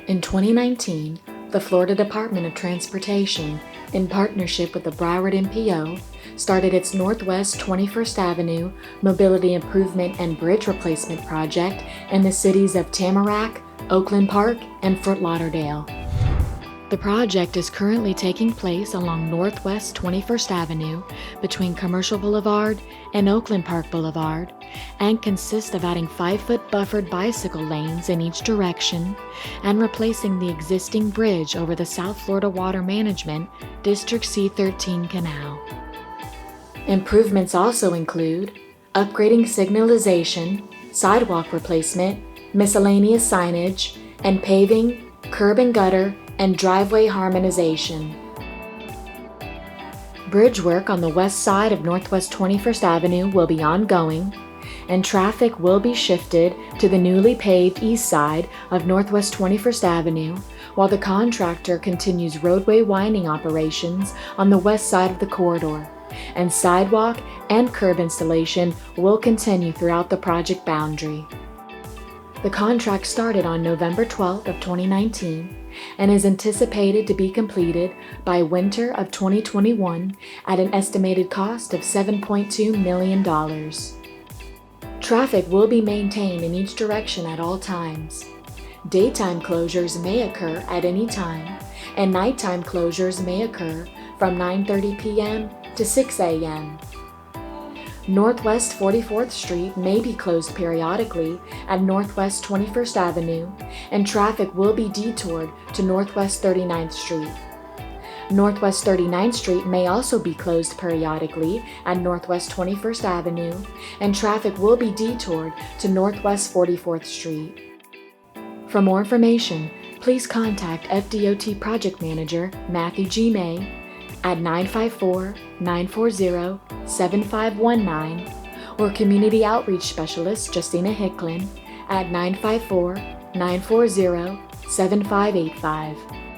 In 2019, the Florida Department of Transportation, in partnership with the Broward MPO, started its Northwest 21st Avenue Mobility Improvement and Bridge Replacement Project in the cities of Tamarac, Oakland Park, and Fort Lauderdale. The project is currently taking place along Northwest 21st Avenue between Commercial Boulevard and Oakland Park Boulevard and consists of adding 5-foot buffered bicycle lanes in each direction and replacing the existing bridge over the South Florida Water Management District C13 Canal. Improvements also include upgrading signalization, sidewalk replacement, miscellaneous signage, and paving, curb and gutter, and driveway harmonization. Bridge work on the west side of Northwest 21st Avenue will be ongoing, and traffic will be shifted to the newly paved east side of Northwest 21st Avenue while the contractor continues roadway widening operations on the west side of the corridor, and sidewalk and curb installation will continue throughout the project boundary. The contract started on November 12th of 2019 and is anticipated to be completed by winter of 2021 at an estimated cost of $7.2 million. Traffic will be maintained in each direction at all times. Daytime closures may occur at any time, and nighttime closures may occur from 9:30 p.m. to 6 a.m. Northwest 44th Street may be closed periodically at Northwest 21st Avenue, and traffic will be detoured to Northwest 39th Street. Northwest 39th Street may also be closed periodically at Northwest 21st Avenue, and traffic will be detoured to Northwest 44th Street. For more information, please contact FDOT Project Manager Matthew G. May at 954-940-7519 or Community Outreach Specialist Justina Hicklin at 954-940-7585.